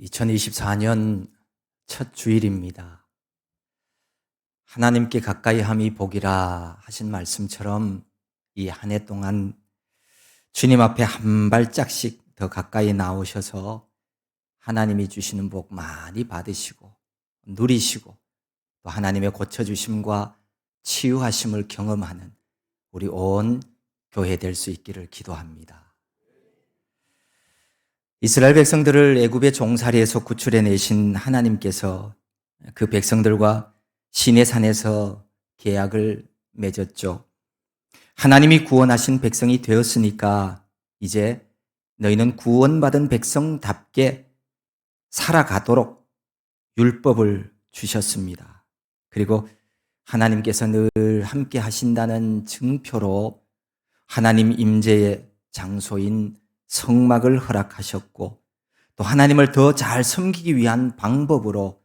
2024년 첫 주일입니다. 하나님께 가까이 함이 복이라 하신 말씀처럼 이 한 해 동안 주님 앞에 한 발짝씩 더 가까이 나오셔서 하나님이 주시는 복 많이 받으시고 누리시고 또 하나님의 고쳐주심과 치유하심을 경험하는 우리 온 교회 될 수 있기를 기도합니다. 이스라엘 백성들을 애굽의 종살이에서 구출해 내신 하나님께서 그 백성들과 시내산에서 계약을 맺었죠. 하나님이 구원하신 백성이 되었으니까 이제 너희는 구원받은 백성답게 살아가도록 율법을 주셨습니다. 그리고 하나님께서 늘 함께 하신다는 증표로 하나님 임재의 장소인 성막을 허락하셨고 또 하나님을 더 잘 섬기기 위한 방법으로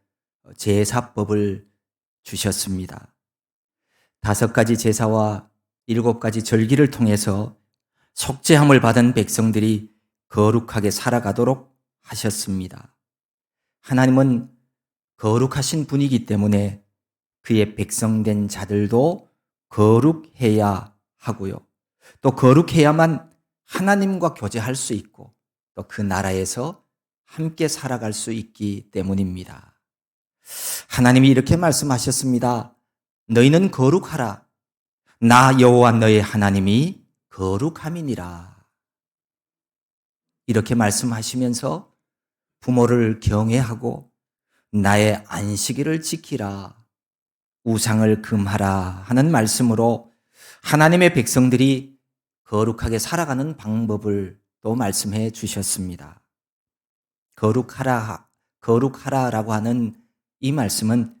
제사법을 주셨습니다. 5가지 제사와 7가지 절기를 통해서 속죄함을 받은 백성들이 거룩하게 살아가도록 하셨습니다. 하나님은 거룩하신 분이기 때문에 그의 백성된 자들도 거룩해야 하고요. 또 거룩해야만 하나님과 교제할 수 있고 또 그 나라에서 함께 살아갈 수 있기 때문입니다. 하나님이 이렇게 말씀하셨습니다. 너희는 거룩하라. 나 여호와 너의 하나님이 거룩함이니라. 이렇게 말씀하시면서 부모를 경외하고 나의 안식일을 지키라. 우상을 금하라 하는 말씀으로 하나님의 백성들이 거룩하게 살아가는 방법을 또 말씀해 주셨습니다. 거룩하라라고 하는 이 말씀은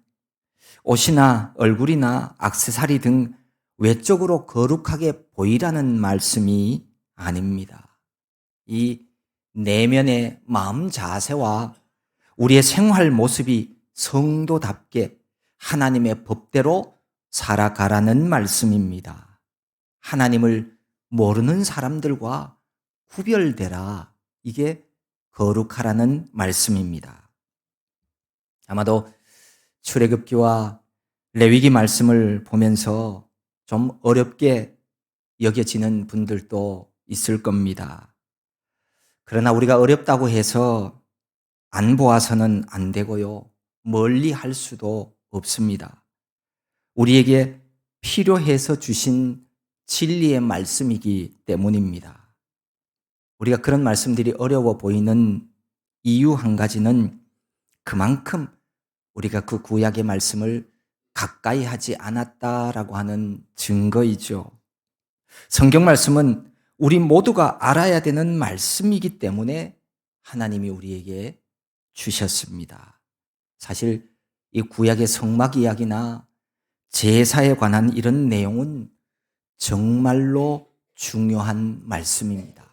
옷이나 얼굴이나 액세서리 등 외적으로 거룩하게 보이라는 말씀이 아닙니다. 이 내면의 마음 자세와 우리의 생활 모습이 성도답게 하나님의 법대로 살아가라는 말씀입니다. 하나님을 모르는 사람들과 구별되라. 이게 거룩하라는 말씀입니다. 아마도 출애굽기와 레위기 말씀을 보면서 좀 어렵게 여겨지는 분들도 있을 겁니다. 그러나 우리가 어렵다고 해서 안 보아서는 안 되고요. 멀리 할 수도 없습니다. 우리에게 필요해서 주신 진리의 말씀이기 때문입니다. 우리가 그런 말씀들이 어려워 보이는 이유 한 가지는 그만큼 우리가 그 구약의 말씀을 가까이 하지 않았다라고 하는 증거이죠. 성경 말씀은 우리 모두가 알아야 되는 말씀이기 때문에 하나님이 우리에게 주셨습니다. 사실 이 구약의 성막 이야기나 제사에 관한 이런 내용은 정말로 중요한 말씀입니다.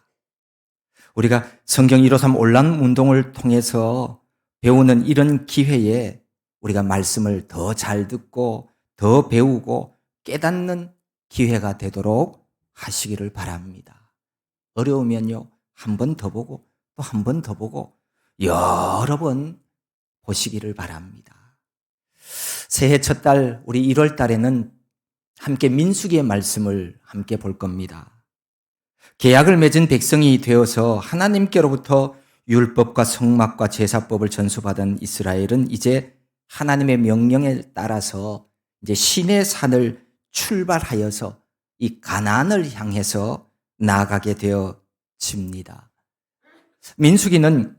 우리가 성경 153 온라인 운동을 통해서 배우는 이런 기회에 우리가 말씀을 더 잘 듣고 더 배우고 깨닫는 기회가 되도록 하시기를 바랍니다. 어려우면요, 한 번 더 보고 또 한 번 더 보고 여러 번 보시기를 바랍니다. 새해 첫 달 우리 1월 달에는 함께 민수기의 말씀을 함께 볼 겁니다. 계약을 맺은 백성이 되어서 하나님께로부터 율법과 성막과 제사법을 전수받은 이스라엘은 이제 하나님의 명령에 따라서 이제 시내 산을 출발하여서 이 가나안을 향해서 나아가게 되어집니다. 민수기는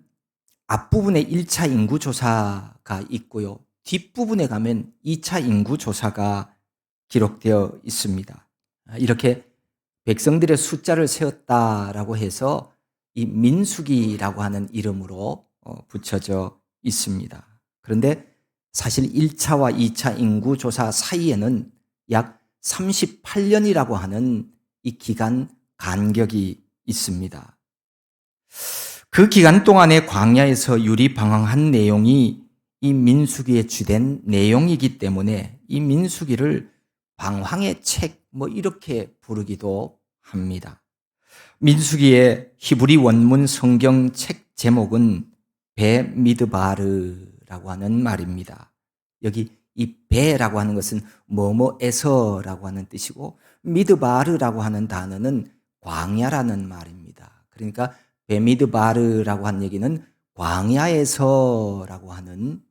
앞부분에 1차 인구조사가 있고요. 뒷부분에 가면 2차 인구조사가 기록되어 있습니다. 이렇게 백성들의 숫자를 세웠다라고 해서 이 민수기라고 하는 이름으로 붙여져 있습니다. 그런데 사실 1차와 2차 인구조사 사이에는 약 38년이라고 하는 이 기간 간격이 있습니다. 그 기간 동안에 광야에서 유리방황한 내용이 이 민수기의 주된 내용이기 때문에 이 민수기를 방황의 책 이렇게 부르기도 합니다. 민수기의 히브리 원문 성경 책 제목은 베미드바르라고 하는 말입니다. 여기 이 베라고 하는 것은 뭐뭐에서라고 하는 뜻이고 미드바르라고 하는 단어는 광야라는 말입니다. 그러니까 베미드바르라고 하는 얘기는 광야에서라고 하는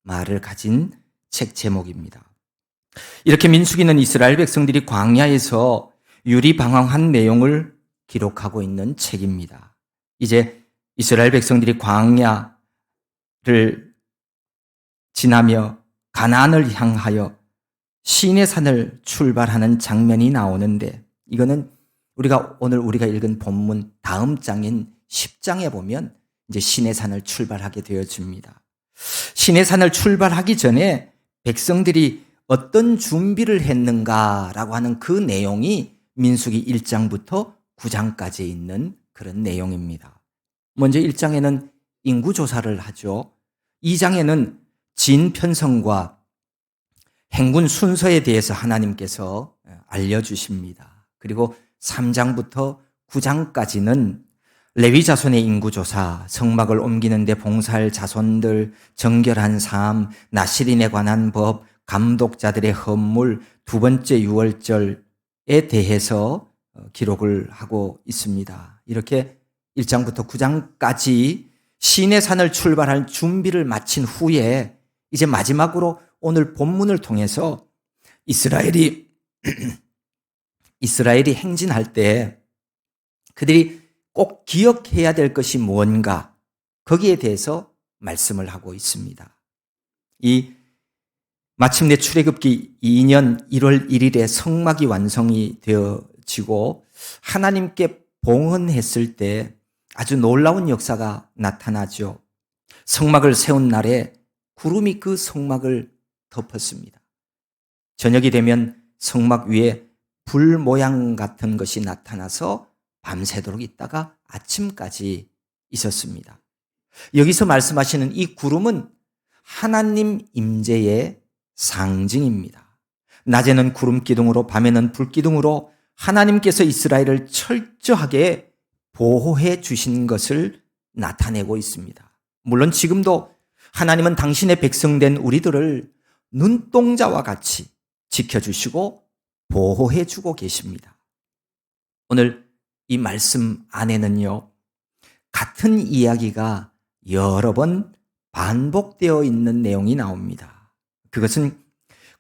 말을 가진 책 제목입니다. 이렇게 민수기는 이스라엘 백성들이 광야에서 유리방황한 내용을 기록하고 있는 책입니다. 이제 이스라엘 백성들이 광야를 지나며 가나안을 향하여 시내산을 출발하는 장면이 나오는데, 이거는 오늘 우리가 읽은 본문 다음 장인 10장에 보면 이제 시내산을 출발하게 되어집니다. 시내산을 출발하기 전에 백성들이 어떤 준비를 했는가라고 하는 그 내용이 민수기 1장부터 9장까지 있는 그런 내용입니다. 먼저 1장에는 인구조사를 하죠. 2장에는 진 편성과 행군 순서에 대해서 하나님께서 알려주십니다. 그리고 3장부터 9장까지는 레위 자손의 인구조사, 성막을 옮기는 데 봉사할 자손들, 정결한 삶, 나실인에 관한 법, 감독자들의 헌물, 두 번째 유월절에 대해서 기록을 하고 있습니다. 이렇게 1장부터 9장까지 시내산을 출발할 준비를 마친 후에 이제 마지막으로 오늘 본문을 통해서 이스라엘이 행진할 때 그들이 꼭 기억해야 될 것이 뭔가, 거기에 대해서 말씀을 하고 있습니다. 마침내 출애굽기 2년 1월 1일에 성막이 완성이 되어지고 하나님께 봉헌했을 때 아주 놀라운 역사가 나타나죠. 성막을 세운 날에 구름이 그 성막을 덮었습니다. 저녁이 되면 성막 위에 불 모양 같은 것이 나타나서 밤새도록 있다가 아침까지 있었습니다. 여기서 말씀하시는 이 구름은 하나님 임재의 상징입니다. 낮에는 구름 기둥으로, 밤에는 불 기둥으로 하나님께서 이스라엘을 철저하게 보호해 주신 것을 나타내고 있습니다. 물론 지금도 하나님은 당신의 백성된 우리들을 눈동자와 같이 지켜주시고 보호해 주고 계십니다. 오늘 이 말씀 안에는요, 같은 이야기가 여러 번 반복되어 있는 내용이 나옵니다. 그것은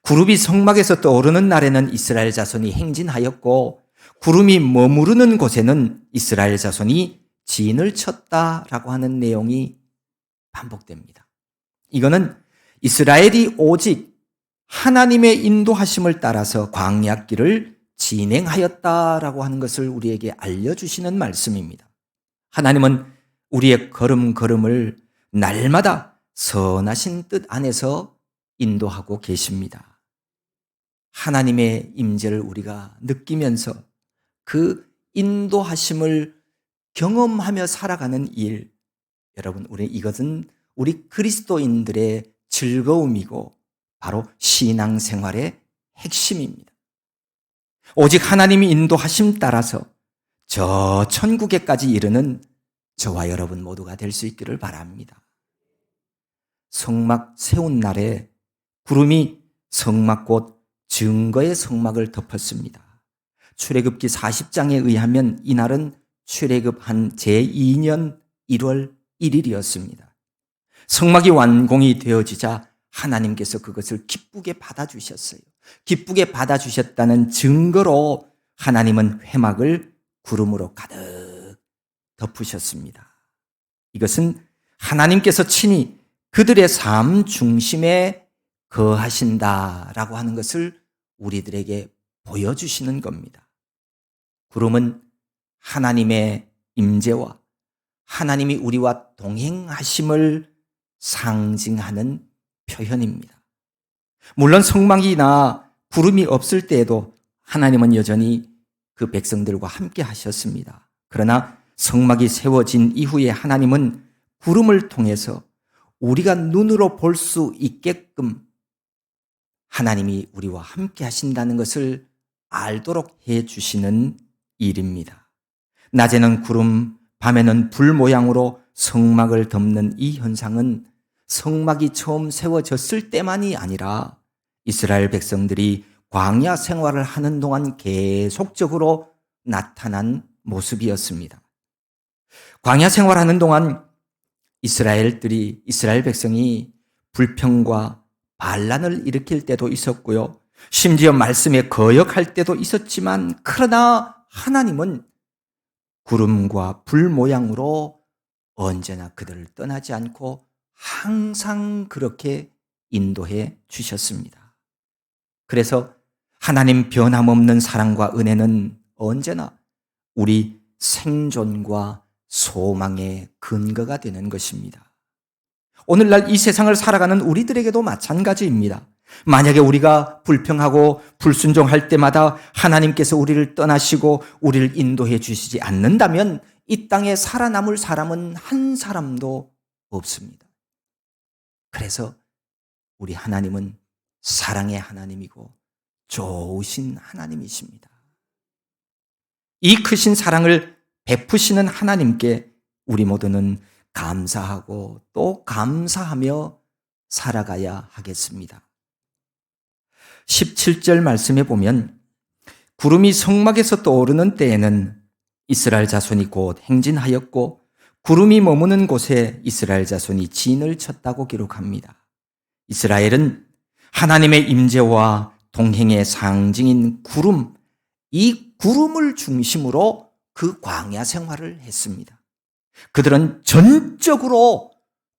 구름이 성막에서 떠오르는 날에는 이스라엘 자손이 행진하였고 구름이 머무르는 곳에는 이스라엘 자손이 진을 쳤다라고 하는 내용이 반복됩니다. 이거는 이스라엘이 오직 하나님의 인도하심을 따라서 광야길을 진행하였다라고 하는 것을 우리에게 알려주시는 말씀입니다. 하나님은 우리의 걸음걸음을 날마다 선하신 뜻 안에서 인도하고 계십니다. 하나님의 임재를 우리가 느끼면서 그 인도하심을 경험하며 살아가는 일, 여러분, 이것은 우리 그리스도인들의 즐거움이고 바로 신앙생활의 핵심입니다. 오직 하나님이 인도하심 따라서 저 천국에까지 이르는 저와 여러분 모두가 될 수 있기를 바랍니다. 성막 세운 날에 구름이 성막 곧 증거의 성막을 덮었습니다. 출애굽기 40장에 의하면 이날은 출애굽한 제2년 1월 1일이었습니다. 성막이 완공이 되어지자 하나님께서 그것을 기쁘게 받아주셨어요. 기쁘게 받아주셨다는 증거로 하나님은 회막을 구름으로 가득 덮으셨습니다. 이것은 하나님께서 친히 그들의 삶 중심에 거하신다라고 하는 것을 우리들에게 보여주시는 겁니다. 구름은 하나님의 임재와 하나님이 우리와 동행하심을 상징하는 표현입니다. 물론 성막이나 구름이 없을 때에도 하나님은 여전히 그 백성들과 함께 하셨습니다. 그러나 성막이 세워진 이후에 하나님은 구름을 통해서 우리가 눈으로 볼 수 있게끔 하나님이 우리와 함께 하신다는 것을 알도록 해주시는 일입니다. 낮에는 구름, 밤에는 불 모양으로 성막을 덮는 이 현상은 성막이 처음 세워졌을 때만이 아니라 이스라엘 백성들이 광야 생활을 하는 동안 계속적으로 나타난 모습이었습니다. 광야 생활하는 동안 이스라엘 백성이 불평과 반란을 일으킬 때도 있었고요. 심지어 말씀에 거역할 때도 있었지만, 그러나 하나님은 구름과 불 모양으로 언제나 그들을 떠나지 않고 항상 그렇게 인도해 주셨습니다. 그래서 하나님 변함없는 사랑과 은혜는 언제나 우리 생존과 소망의 근거가 되는 것입니다. 오늘날 이 세상을 살아가는 우리들에게도 마찬가지입니다. 만약에 우리가 불평하고 불순종할 때마다 하나님께서 우리를 떠나시고 우리를 인도해 주시지 않는다면 이 땅에 살아남을 사람은 한 사람도 없습니다. 그래서 우리 하나님은 사랑의 하나님이고 좋으신 하나님이십니다. 이 크신 사랑을 베푸시는 하나님께 우리 모두는 감사하고 또 감사하며 살아가야 하겠습니다. 17절 말씀에 보면 구름이 성막에서 떠오르는 때에는 이스라엘 자손이 곧 행진하였고 구름이 머무는 곳에 이스라엘 자손이 진을 쳤다고 기록합니다. 이스라엘은 하나님의 임재와 동행의 상징인 구름, 이 구름을 중심으로 그 광야 생활을 했습니다. 그들은 전적으로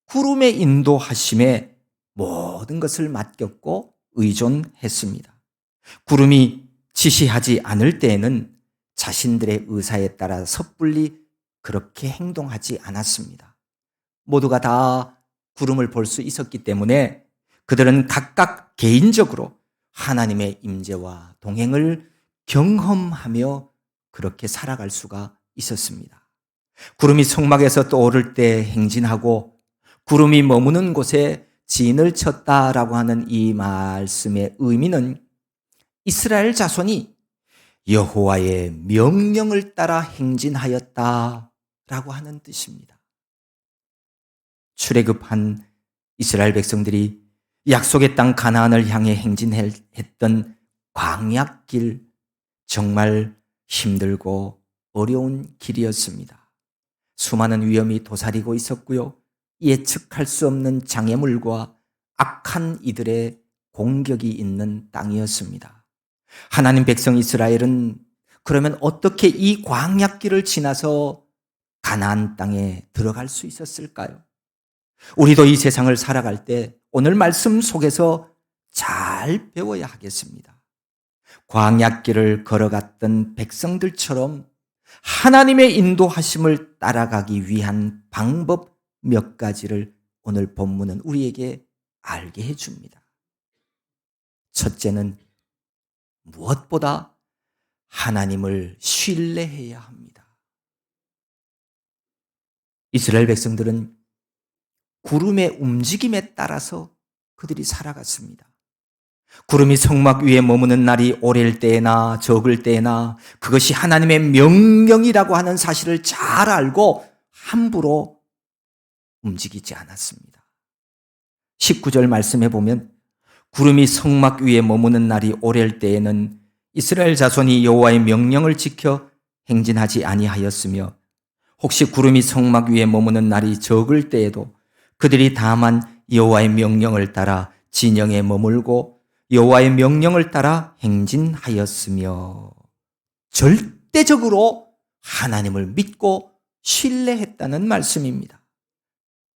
구름의 인도하심에 모든 것을 맡겼고 의존했습니다. 구름이 지시하지 않을 때에는 자신들의 의사에 따라 섣불리 그렇게 행동하지 않았습니다. 모두가 다 구름을 볼 수 있었기 때문에 그들은 각각 개인적으로 하나님의 임재와 동행을 경험하며 그렇게 살아갈 수가 있었습니다. 구름이 성막에서 떠오를 때 행진하고 구름이 머무는 곳에 진을 쳤다라고 하는 이 말씀의 의미는 이스라엘 자손이 여호와의 명령을 따라 행진하였다라고 하는 뜻입니다. 출애굽한 이스라엘 백성들이 약속의 땅 가나안을 향해 행진했던 광야길, 정말 힘들고 어려운 길이었습니다. 수많은 위험이 도사리고 있었고요. 예측할 수 없는 장애물과 악한 이들의 공격이 있는 땅이었습니다. 하나님 백성 이스라엘은 그러면 어떻게 이 광야길을 지나서 가나안 땅에 들어갈 수 있었을까요? 우리도 이 세상을 살아갈 때 오늘 말씀 속에서 잘 배워야 하겠습니다. 광야길을 걸어갔던 백성들처럼 하나님의 인도하심을 따라가기 위한 방법 몇 가지를 오늘 본문은 우리에게 알게 해줍니다. 첫째는 무엇보다 하나님을 신뢰해야 합니다. 이스라엘 백성들은 구름의 움직임에 따라서 그들이 살아갔습니다. 구름이 성막 위에 머무는 날이 오래일 때나 적을 때나 그것이 하나님의 명령이라고 하는 사실을 잘 알고 함부로 움직이지 않았습니다. 19절 말씀해 보면 구름이 성막 위에 머무는 날이 오래일 때에는 이스라엘 자손이 여호와의 명령을 지켜 행진하지 아니하였으며 혹시 구름이 성막 위에 머무는 날이 적을 때에도 그들이 다만 여호와의 명령을 따라 진영에 머물고 여호와의 명령을 따라 행진하였으며 절대적으로 하나님을 믿고 신뢰했다는 말씀입니다.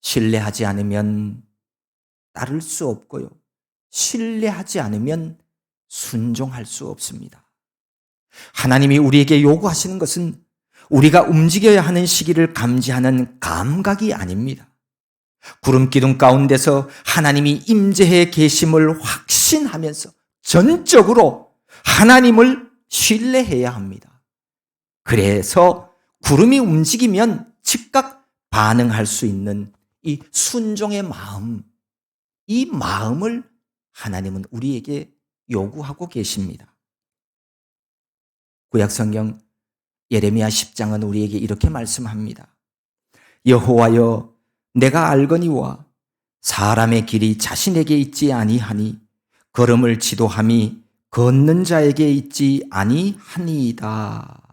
신뢰하지 않으면 따를 수 없고요. 신뢰하지 않으면 순종할 수 없습니다. 하나님이 우리에게 요구하시는 것은 우리가 움직여야 하는 시기를 감지하는 감각이 아닙니다. 구름 기둥 가운데서 하나님이 임재해 계심을 확신하면서 전적으로 하나님을 신뢰해야 합니다. 그래서 구름이 움직이면 즉각 반응할 수 있는 이 순종의 마음, 이 마음을 하나님은 우리에게 요구하고 계십니다. 구약성경 예레미야 10장은 우리에게 이렇게 말씀합니다. 여호와여, 내가 알거니와 사람의 길이 자신에게 있지 아니하니 걸음을 지도함이 걷는 자에게 있지 아니하니이다.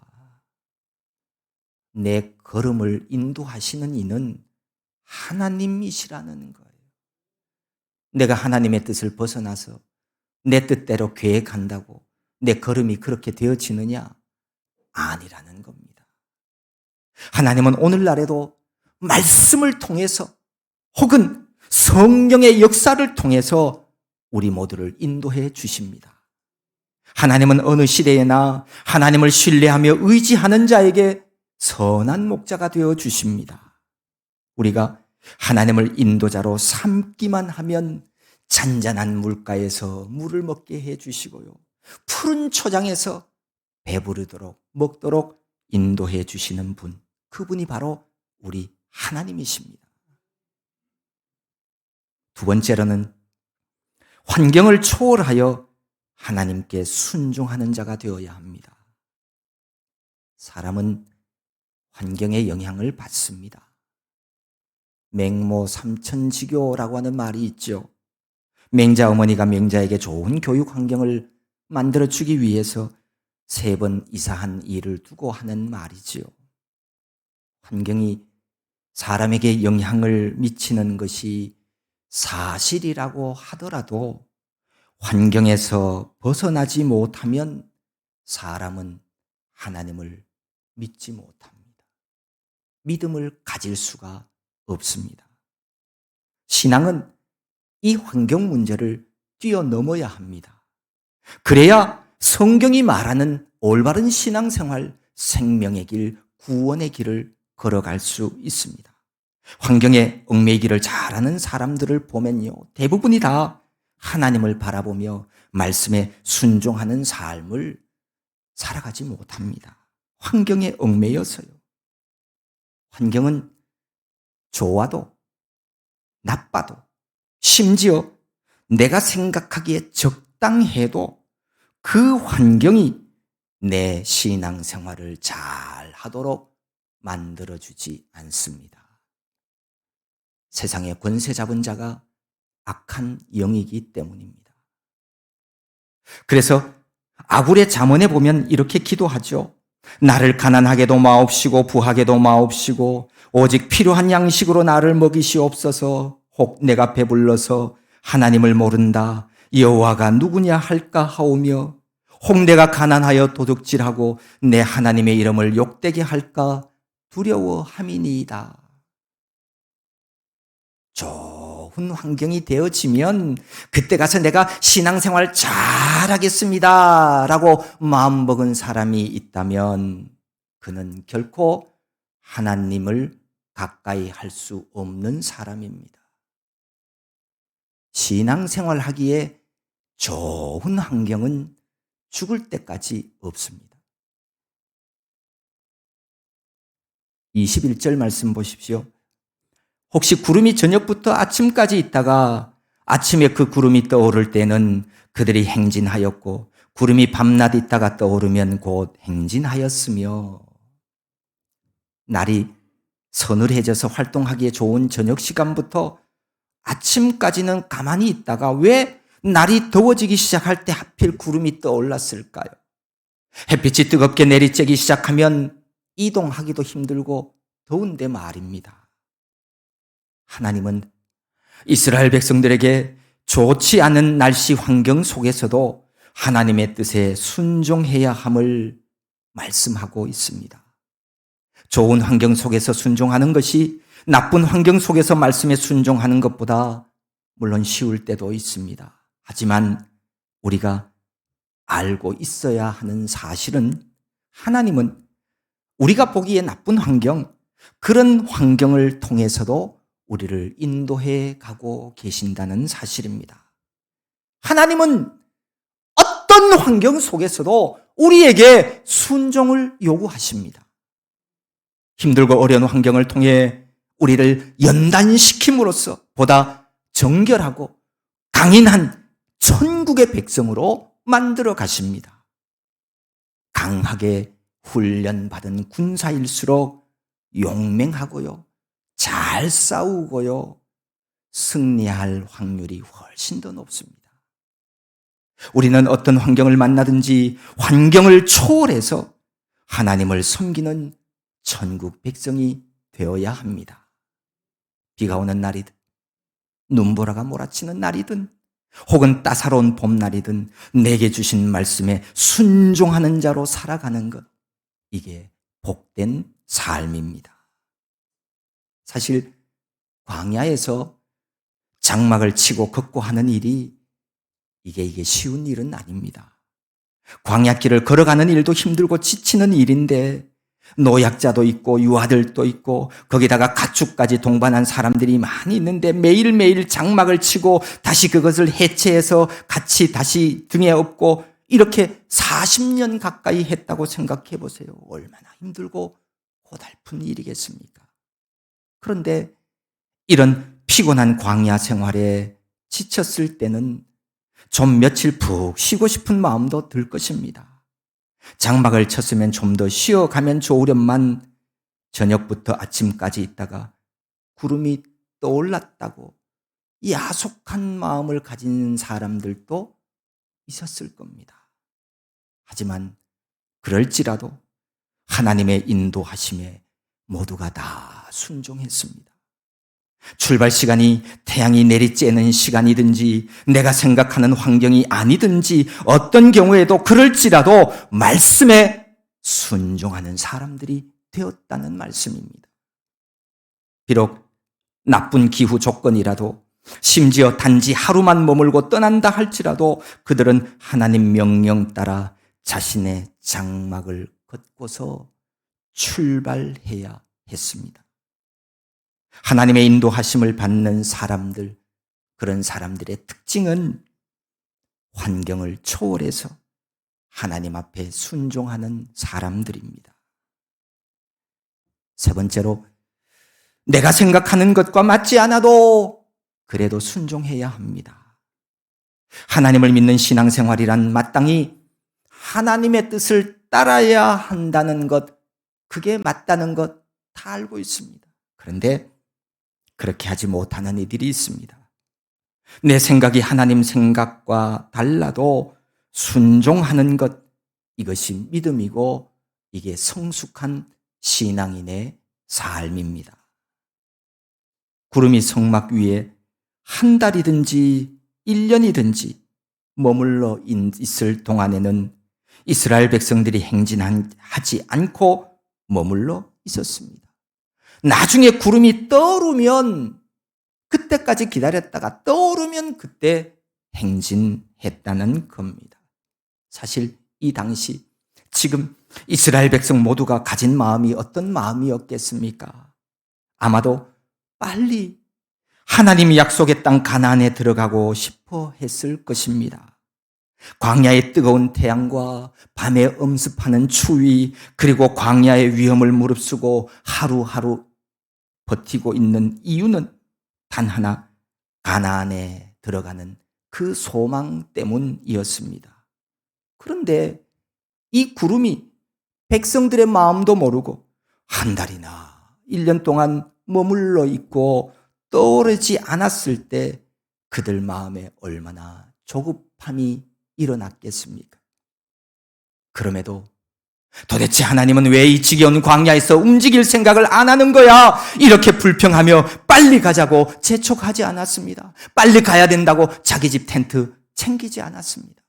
내 걸음을 인도하시는 이는 하나님이시라는 거예요. 내가 하나님의 뜻을 벗어나서 내 뜻대로 계획한다고 내 걸음이 그렇게 되어지느냐? 아니라는 겁니다. 하나님은 오늘날에도 말씀을 통해서 혹은 성령의 역사를 통해서 우리 모두를 인도해 주십니다. 하나님은 어느 시대에나 하나님을 신뢰하며 의지하는 자에게 선한 목자가 되어 주십니다. 우리가 하나님을 인도자로 삼기만 하면 잔잔한 물가에서 물을 먹게 해 주시고요. 푸른 초장에서 배부르도록 먹도록 인도해 주시는 분, 그분이 바로 우리 하나님이십니다. 두 번째로는 환경을 초월하여 하나님께 순종하는 자가 되어야 합니다. 사람은 환경의 영향을 받습니다. 맹모 삼천지교라고 하는 말이 있죠. 맹자 어머니가 맹자에게 좋은 교육 환경을 만들어주기 위해서 3번 이사한 일을 두고 하는 말이지요. 환경이 사람에게 영향을 미치는 것이 사실이라고 하더라도 환경에서 벗어나지 못하면 사람은 하나님을 믿지 못합니다. 믿음을 가질 수가 없습니다. 신앙은 이 환경 문제를 뛰어넘어야 합니다. 그래야 성경이 말하는 올바른 신앙생활, 생명의 길, 구원의 길을 걸어갈 수 있습니다. 환경에 얽매이기를 잘하는 사람들을 보면요, 대부분이 다 하나님을 바라보며 말씀에 순종하는 삶을 살아가지 못합니다. 환경에 얽매여서요. 환경은 좋아도 나빠도 심지어 내가 생각하기에 적당해도 그 환경이 내 신앙생활을 잘 하도록 만들어주지 않습니다. 세상의 권세 잡은 자가 악한 영이기 때문입니다. 그래서 아굴의 잠언에 보면 이렇게 기도하죠. 나를 가난하게도 마옵시고 부하게도 마옵시고 오직 필요한 양식으로 나를 먹이시옵소서. 혹 내가 배불러서 하나님을 모른다 여호와가 누구냐 할까 하오며 혹 내가 가난하여 도둑질하고 내 하나님의 이름을 욕되게 할까 두려워함이니이다. 좋은 환경이 되어지면 그때 가서 내가 신앙생활 잘하겠습니다 라고 마음먹은 사람이 있다면 그는 결코 하나님을 가까이 할 수 없는 사람입니다. 신앙생활 하기에 좋은 환경은 죽을 때까지 없습니다. 21절 말씀 보십시오. 혹시 구름이 저녁부터 아침까지 있다가 아침에 그 구름이 떠오를 때는 그들이 행진하였고 구름이 밤낮 있다가 떠오르면 곧 행진하였으며 날이 서늘해져서 활동하기에 좋은 저녁 시간부터 아침까지는 가만히 있다가 왜 날이 더워지기 시작할 때 하필 구름이 떠올랐을까요? 햇빛이 뜨겁게 내리쬐기 시작하면 이동하기도 힘들고 더운데 말입니다. 하나님은 이스라엘 백성들에게 좋지 않은 날씨 환경 속에서도 하나님의 뜻에 순종해야 함을 말씀하고 있습니다. 좋은 환경 속에서 순종하는 것이 나쁜 환경 속에서 말씀에 순종하는 것보다 물론 쉬울 때도 있습니다. 하지만 우리가 알고 있어야 하는 사실은 하나님은 우리가 보기에 나쁜 환경, 그런 환경을 통해서도 우리를 인도해 가고 계신다는 사실입니다. 하나님은 어떤 환경 속에서도 우리에게 순종을 요구하십니다. 힘들고 어려운 환경을 통해 우리를 연단시킴으로써 보다 정결하고 강인한 천국의 백성으로 만들어 가십니다. 강하게 훈련받은 군사일수록 용맹하고요, 잘 싸우고요. 승리할 확률이 훨씬 더 높습니다. 우리는 어떤 환경을 만나든지 환경을 초월해서 하나님을 섬기는 천국 백성이 되어야 합니다. 비가 오는 날이든 눈보라가 몰아치는 날이든 혹은 따사로운 봄날이든 내게 주신 말씀에 순종하는 자로 살아가는 것, 이게 복된 삶입니다. 사실 광야에서 장막을 치고 걷고 하는 일이 이게 쉬운 일은 아닙니다. 광야길을 걸어가는 일도 힘들고 지치는 일인데 노약자도 있고 유아들도 있고 거기다가 가축까지 동반한 사람들이 많이 있는데 매일매일 장막을 치고 다시 그것을 해체해서 같이 다시 등에 업고 이렇게 40년 가까이 했다고 생각해 보세요. 얼마나 힘들고 고달픈 일이겠습니까? 그런데 이런 피곤한 광야 생활에 지쳤을 때는 좀 며칠 푹 쉬고 싶은 마음도 들 것입니다. 장막을 쳤으면 좀 더 쉬어가면 좋으련만 저녁부터 아침까지 있다가 구름이 떠올랐다고 야속한 마음을 가진 사람들도 있었을 겁니다. 하지만 그럴지라도 하나님의 인도하심에 모두가 다 순종했습니다. 출발 시간이 태양이 내리쬐는 시간이든지 내가 생각하는 환경이 아니든지 어떤 경우에도 그럴지라도 말씀에 순종하는 사람들이 되었다는 말씀입니다. 비록 나쁜 기후 조건이라도 심지어 단지 하루만 머물고 떠난다 할지라도 그들은 하나님 명령 따라 자신의 장막을 걷고서 출발해야 했습니다. 하나님의 인도하심을 받는 사람들, 그런 사람들의 특징은 환경을 초월해서 하나님 앞에 순종하는 사람들입니다. 세 번째로, 내가 생각하는 것과 맞지 않아도 그래도 순종해야 합니다. 하나님을 믿는 신앙생활이란 마땅히 하나님의 뜻을 따라야 한다는 것, 그게 맞다는 것 다 알고 있습니다. 그런데 그렇게 하지 못하는 이들이 있습니다. 내 생각이 하나님 생각과 달라도 순종하는 것, 이것이 믿음이고 이게 성숙한 신앙인의 삶입니다. 구름이 성막 위에 한 달이든지 1년이든지 머물러 있을 동안에는 이스라엘 백성들이 행진하지 않고 머물러 있었습니다. 나중에 구름이 떠오르면 그때까지 기다렸다가 떠오르면 그때 행진했다는 겁니다. 사실 이 당시 지금 이스라엘 백성 모두가 가진 마음이 어떤 마음이었겠습니까? 아마도 빨리 하나님이 약속의 땅 가나안에 들어가고 싶어 했을 것입니다. 광야의 뜨거운 태양과 밤에 엄습하는 추위, 그리고 광야의 위험을 무릅쓰고 하루하루 버티고 있는 이유는 단 하나, 가나안에 들어가는 그 소망 때문이었습니다. 그런데 이 구름이 백성들의 마음도 모르고 한 달이나 1년 동안 머물러 있고 떠오르지 않았을 때 그들 마음에 얼마나 조급함이 일어났겠습니까? 그럼에도 도대체 하나님은 왜 이 지겨운 광야에서 움직일 생각을 안 하는 거야? 이렇게 불평하며 빨리 가자고 재촉하지 않았습니다. 빨리 가야 된다고 자기 집 텐트 챙기지 않았습니다.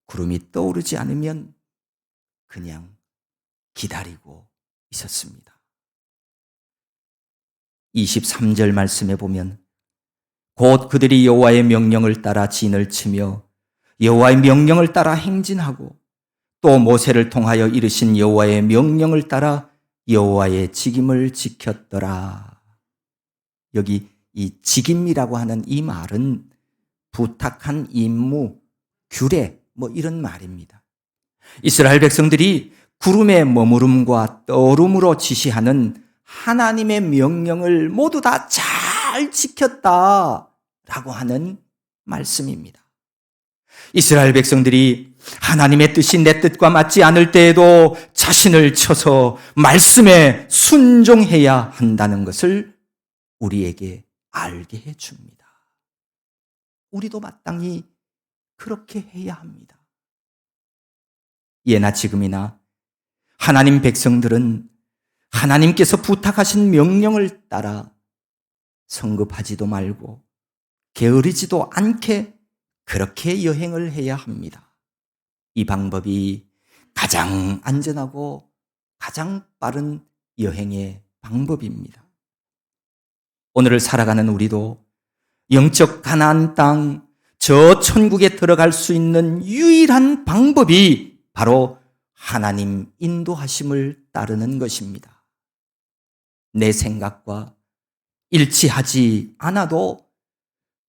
구름이 떠오르지 않으면 그냥 기다리고 있었습니다. 23절 말씀에 보면 곧 그들이 여호와의 명령을 따라 진을 치며 여호와의 명령을 따라 행진하고 또 모세를 통하여 이르신 여호와의 명령을 따라 여호와의 직임을 지켰더라. 여기 이 직임이라고 하는 이 말은 부탁한 임무, 규례 이런 말입니다. 이스라엘 백성들이 구름의 머무름과 떠오름으로 지시하는 하나님의 명령을 모두 다 잘 지켰다라고 하는 말씀입니다. 이스라엘 백성들이 하나님의 뜻이 내 뜻과 맞지 않을 때에도 자신을 쳐서 말씀에 순종해야 한다는 것을 우리에게 알게 해줍니다. 우리도 마땅히 그렇게 해야 합니다. 예나 지금이나 하나님 백성들은 하나님께서 부탁하신 명령을 따라 성급하지도 말고 게으르지도 않게 그렇게 여행을 해야 합니다. 이 방법이 가장 안전하고 가장 빠른 여행의 방법입니다. 오늘을 살아가는 우리도 영적 가나안 땅, 저 천국에 들어갈 수 있는 유일한 방법이 바로 하나님 인도하심을 따르는 것입니다. 내 생각과 일치하지 않아도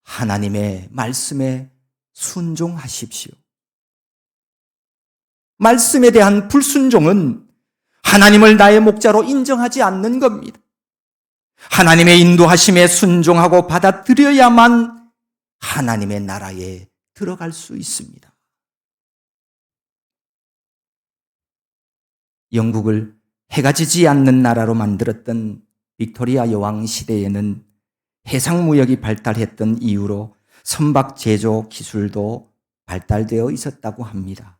하나님의 말씀에 순종하십시오. 말씀에 대한 불순종은 하나님을 나의 목자로 인정하지 않는 겁니다. 하나님의 인도하심에 순종하고 받아들여야만 하나님의 나라에 들어갈 수 있습니다. 영국을 해가 지지 않는 나라로 만들었던 빅토리아 여왕 시대에는 해상무역이 발달했던 이유로 선박 제조 기술도 발달되어 있었다고 합니다.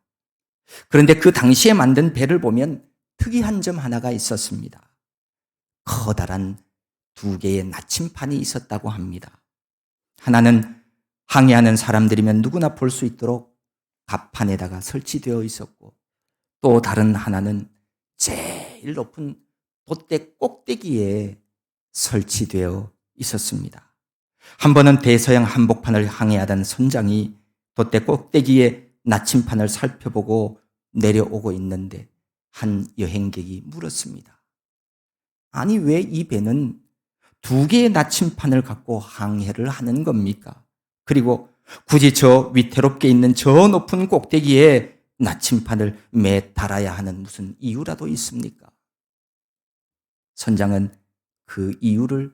그런데 그 당시에 만든 배를 보면 특이한 점 하나가 있었습니다. 커다란 2개의 나침판이 있었다고 합니다. 하나는 항해하는 사람들이면 누구나 볼 수 있도록 갑판에다가 설치되어 있었고, 또 다른 하나는 제일 높은 돛대 꼭대기에 설치되어 있었습니다. 한 번은 대서양 한복판을 항해하던 선장이 돛대 꼭대기에 나침판을 살펴보고 내려오고 있는데 한 여행객이 물었습니다. 아니, 왜 이 배는 2개의 나침판을 갖고 항해를 하는 겁니까? 그리고 굳이 저 위태롭게 있는 저 높은 꼭대기에 나침판을 매 달아야 하는 무슨 이유라도 있습니까? 선장은 그 이유를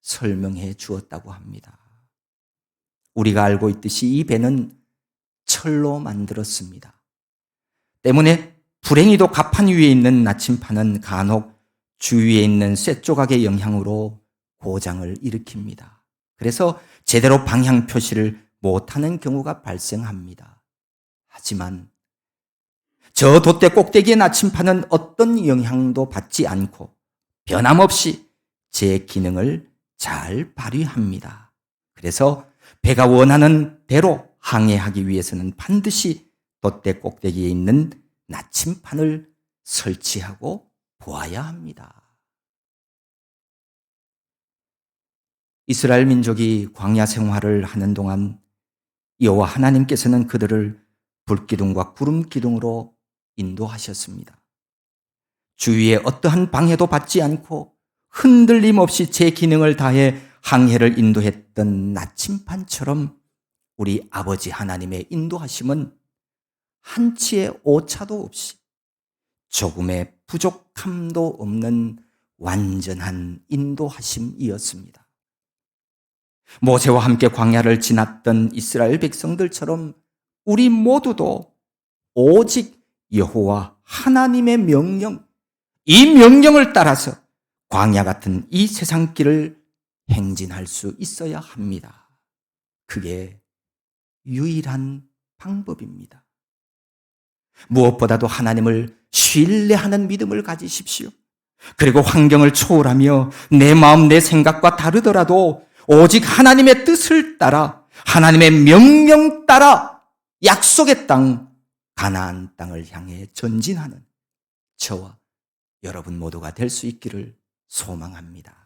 설명해 주었다고 합니다. 우리가 알고 있듯이 이 배는 철로 만들었습니다. 때문에 불행히도 갑판 위에 있는 나침판은 간혹 주위에 있는 쇳조각의 영향으로 고장을 일으킵니다. 그래서 제대로 방향 표시를 못하는 경우가 발생합니다. 하지만 저 돛대 꼭대기의 나침판은 어떤 영향도 받지 않고 변함없이 제 기능을 잘 발휘합니다. 그래서 배가 원하는 대로 항해하기 위해서는 반드시 돛대 꼭대기에 있는 나침판을 설치하고 보아야 합니다. 이스라엘 민족이 광야 생활을 하는 동안 여호와 하나님께서는 그들을 불기둥과 구름기둥으로 인도하셨습니다. 주위에 어떠한 방해도 받지 않고 흔들림 없이 제 기능을 다해 항해를 인도했던 나침판처럼 우리 아버지 하나님의 인도하심은 한치의 오차도 없이 조금의 부족함도 없는 완전한 인도하심이었습니다. 모세와 함께 광야를 지났던 이스라엘 백성들처럼 우리 모두도 오직 여호와 하나님의 명령, 이 명령을 따라서 광야 같은 이 세상길을 행진할 수 있어야 합니다. 그게 유일한 방법입니다. 무엇보다도 하나님을 신뢰하는 믿음을 가지십시오. 그리고 환경을 초월하며 내 마음, 내 생각과 다르더라도 오직 하나님의 뜻을 따라, 하나님의 명령 따라 약속의 땅, 가나안 땅을 향해 전진하는 저와 여러분 모두가 될 수 있기를 소망합니다.